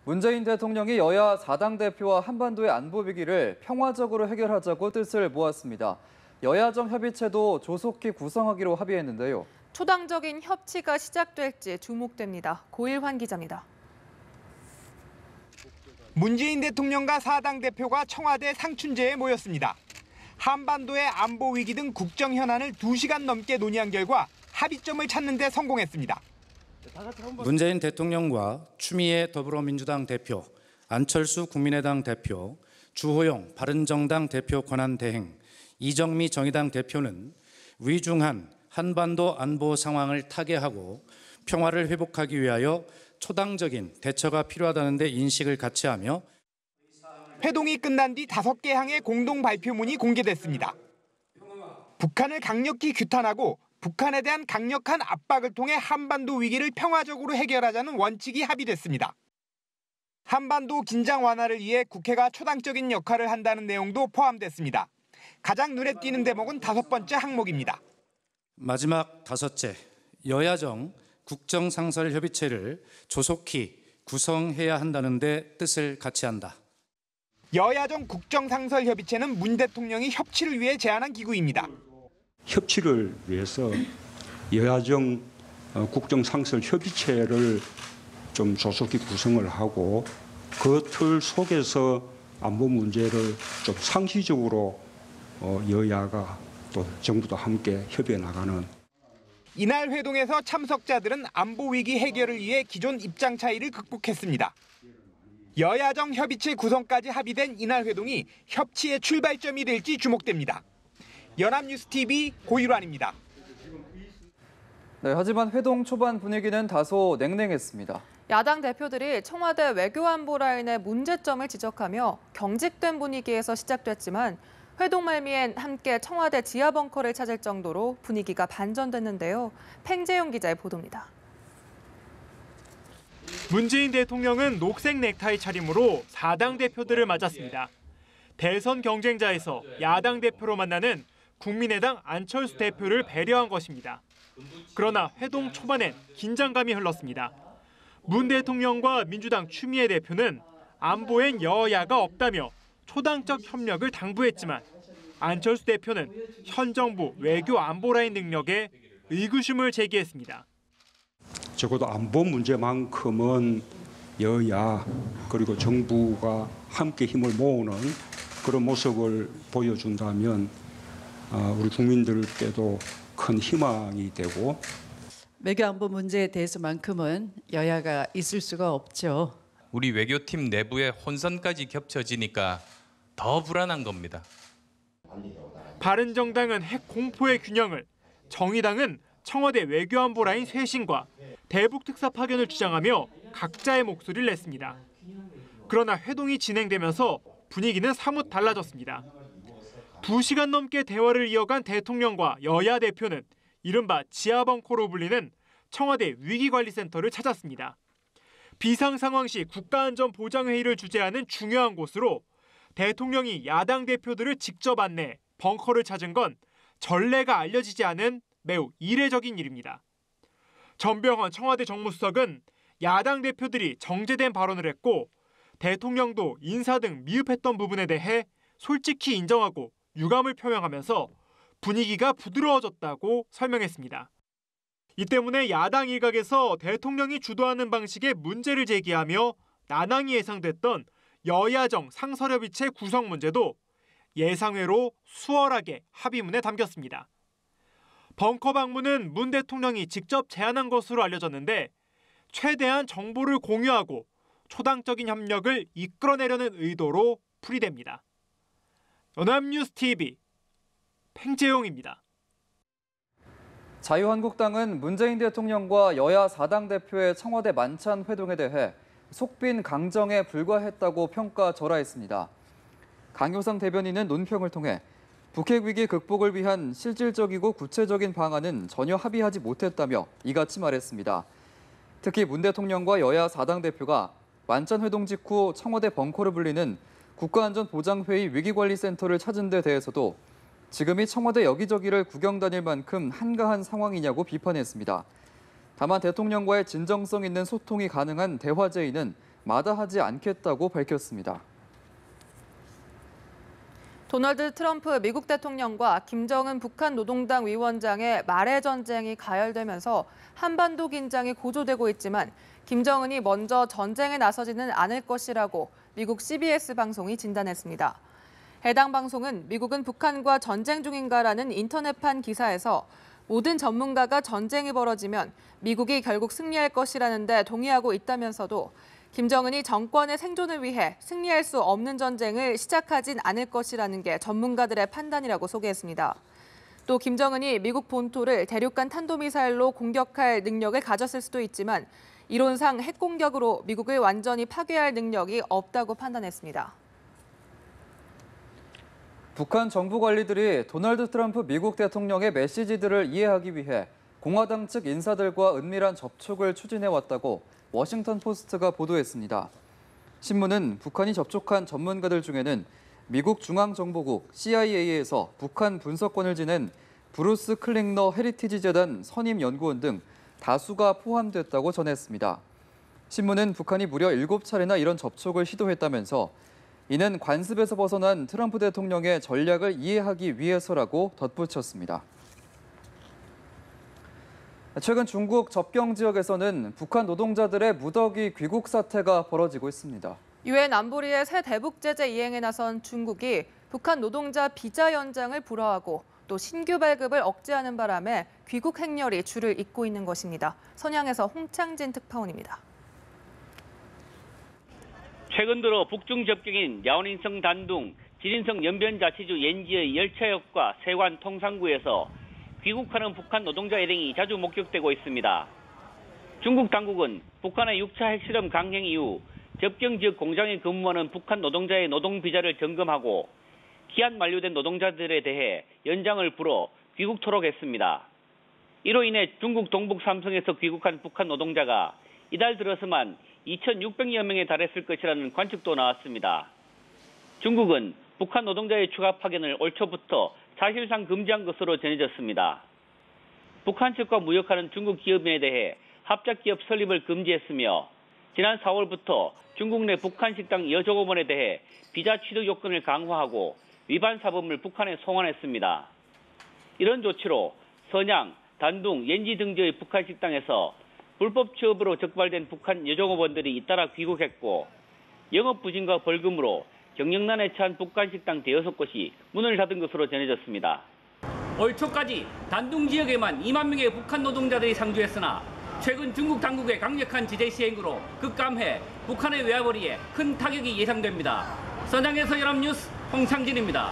문재인 대통령이 여야 4당 대표와 한반도의 안보 위기를 평화적으로 해결하자고 뜻을 모았습니다. 여야정 협의체도 조속히 구성하기로 합의했는데요. 초당적인 협치가 시작될지 주목됩니다. 고일환 기자입니다. 문재인 대통령과 4당 대표가 청와대 상춘제에 모였습니다. 한반도의 안보 위기 등 국정 현안을 2시간 넘게 논의한 결과 합의점을 찾는 데 성공했습니다. 문재인 대통령과 추미애 더불어민주당 대표, 안철수 국민의당 대표, 주호영 바른정당 대표 권한대행, 이정미 정의당 대표는 위중한 한반도 안보 상황을 타개하고 평화를 회복하기 위하여 초당적인 대처가 필요하다는 데 인식을 같이 하며 회동이 끝난 뒤 5개 항의 공동 발표문이 공개됐습니다. 북한을 강력히 규탄하고 북한에 대한 강력한 압박을 통해 한반도 위기를 평화적으로 해결하자는 원칙이 합의됐습니다. 한반도 긴장 완화를 위해 국회가 초당적인 역할을 한다는 내용도 포함됐습니다. 가장 눈에 띄는 대목은 5번째 항목입니다. 마지막 5째, 여야정 국정상설협의체를 조속히 구성해야 한다는 데 뜻을 같이 한다. 여야정 국정상설협의체는 문 대통령이 협치를 위해 제안한 기구입니다. 협치를 위해서 여야정 국정상설협의체를 좀 조속히 구성을 하고 그 틀 속에서 안보 문제를 좀 상시적으로 여야가 또 정부도 함께 협의해 나가는. 이날 회동에서 참석자들은 안보 위기 해결을 위해 기존 입장 차이를 극복했습니다. 여야정 협의체 구성까지 합의된 이날 회동이 협치의 출발점이 될지 주목됩니다. 연합뉴스TV 고일환입니다. 네, 하지만 회동 초반 분위기는 다소 냉랭했습니다. 야당 대표들이 청와대 외교안보 라인의 문제점을 지적하며 경직된 분위기에서 시작됐지만 회동 말미엔 함께 청와대 지하 벙커를 찾을 정도로 분위기가 반전됐는데요. 팽재용 기자의 보도입니다. 문재인 대통령은 녹색 넥타이 차림으로 4당 대표들을 맞았습니다. 대선 경쟁자에서 야당 대표로 만나는 국민의당 안철수 대표를 배려한 것입니다. 그러나 회동 초반엔 긴장감이 흘렀습니다. 문 대통령과 민주당 추미애 대표는 안보엔 여야가 없다며 초당적 협력을 당부했지만 안철수 대표는 현 정부 외교 안보 라인 능력에 의구심을 제기했습니다. 적어도 안보 문제만큼은 여야 그리고 정부가 함께 힘을 모으는 그런 모습을 보여준다면 우리 국민들께도 큰 희망이 되고 외교안보 문제에 대해서만큼은 여야가 있을 수가 없죠. 우리 외교팀 내부에 혼선까지 겹쳐지니까 더 불안한 겁니다. 바른정당은 핵 공포의 균형을, 정의당은 청와대 외교안보 라인 쇄신과 대북 특사 파견을 주장하며 각자의 목소리를 냈습니다. 그러나 회동이 진행되면서 분위기는 사뭇 달라졌습니다. 2시간 넘게 대화를 이어간 대통령과 여야 대표는 이른바 지하벙커로 불리는 청와대 위기관리센터를 찾았습니다. 비상상황 시 국가안전보장회의를 주재하는 중요한 곳으로 대통령이 야당 대표들을 직접 안내 벙커를 찾은 건 전례가 알려지지 않은 매우 이례적인 일입니다. 전병헌 청와대 정무수석은 야당 대표들이 정제된 발언을 했고 대통령도 인사 등 미흡했던 부분에 대해 솔직히 인정하고 유감을 표명하면서 분위기가 부드러워졌다고 설명했습니다. 이 때문에 야당 일각에서 대통령이 주도하는 방식에 문제를 제기하며 난항이 예상됐던 여야정 상설협의체 구성 문제도 예상외로 수월하게 합의문에 담겼습니다. 벙커 방문은 문 대통령이 직접 제안한 것으로 알려졌는데 최대한 정보를 공유하고 초당적인 협력을 이끌어내려는 의도로 풀이됩니다. 연합뉴스TV 팽재용입니다. 자유한국당은 문재인 대통령과 여야 4당 대표의 청와대 만찬 회동에 대해 속빈 강정에 불과했다고 평가절하했습니다. 강효상 대변인은 논평을 통해 북핵 위기 극복을 위한 실질적이고 구체적인 방안은 전혀 합의하지 못했다며 이같이 말했습니다. 특히 문 대통령과 여야 4당 대표가 만찬 회동 직후 청와대 벙커를 불리는 국가안전보장회의 위기관리센터를 찾은 데 대해서도 지금이 청와대 여기저기를 구경 다닐 만큼 한가한 상황이냐고 비판했습니다. 다만 대통령과의 진정성 있는 소통이 가능한 대화제의는 마다하지 않겠다고 밝혔습니다. 도널드 트럼프 미국 대통령과 김정은 북한 노동당 위원장의 말의 전쟁이 가열되면서 한반도 긴장이 고조되고 있지만 김정은이 먼저 전쟁에 나서지는 않을 것이라고 미국 CBS 방송이 진단했습니다. 해당 방송은 미국은 북한과 전쟁 중인가라는 인터넷판 기사에서 모든 전문가가 전쟁이 벌어지면 미국이 결국 승리할 것이라는 데 동의하고 있다면서도 김정은이 정권의 생존을 위해 승리할 수 없는 전쟁을 시작하진 않을 것이라는 게 전문가들의 판단이라고 소개했습니다. 또 김정은이 미국 본토를 대륙간 탄도미사일로 공격할 능력을 가졌을 수도 있지만 이론상 핵 공격으로 미국을 완전히 파괴할 능력이 없다고 판단했습니다. 북한 정부 관리들이 도널드 트럼프 미국 대통령의 메시지들을 이해하기 위해 공화당 측 인사들과 은밀한 접촉을 추진해왔다고 워싱턴 포스트가 보도했습니다. 신문은 북한이 접촉한 전문가들 중에는 미국 중앙정보국 CIA에서 북한 분석권을 지낸 브루스 클링너 헤리티지 재단 선임 연구원 등 다수가 포함됐다고 전했습니다. 신문은 북한이 무려 7차례나 이런 접촉을 시도했다면서 이는 관습에서 벗어난 트럼프 대통령의 전략을 이해하기 위해서라고 덧붙였습니다. 최근 중국 접경 지역에서는 북한 노동자들의 무더기 귀국 사태가 벌어지고 있습니다. 유엔 안보리의 새 대북 제재 이행에 나선 중국이 북한 노동자 비자 연장을 불허하고 또 신규 발급을 억제하는 바람에 귀국 행렬이 줄을 잇고 있는 것입니다. 선양에서 홍창진 특파원입니다. 최근 들어 북중 접경인 랴오닝성 단둥, 지린성 연변자치주 옌지의 열차역과 세관 통상구에서 귀국하는 북한 노동자 일행이 자주 목격되고 있습니다. 중국 당국은 북한의 6차 핵실험 강행 이후 접경 지역 공장에 근무하는 북한 노동자의 노동 비자를 점검하고 기한 만료된 노동자들에 대해 연장을 불어 귀국토록 했습니다. 이로 인해 중국 동북 삼성에서 귀국한 북한 노동자가 이달 들어서만 2,600여 명에 달했을 것이라는 관측도 나왔습니다. 중국은 북한 노동자의 추가 파견을 올 초부터 사실상 금지한 것으로 전해졌습니다. 북한 측과 무역하는 중국 기업인에 대해 합작기업 설립을 금지했으며 지난 4월부터 중국 내 북한 식당 여종업원에 대해 비자 취득 요건을 강화하고 위반 사범을 북한에 송환했습니다. 이런 조치로 선양, 단둥, 옌지 등지의 북한 식당에서 불법 취업으로 적발된 북한 여종업원들이 잇따라 귀국했고 영업 부진과 벌금으로 경영난에 처한 북한 식당 대여섯 곳이 문을 닫은 것으로 전해졌습니다. 올 초까지 단둥 지역에만 2만 명의 북한 노동자들이 상주했으나 최근 중국 당국의 강력한 제재 시행으로 급감해 북한의 외화벌이에 큰 타격이 예상됩니다. 선양에서 연합뉴스 홍창진입니다.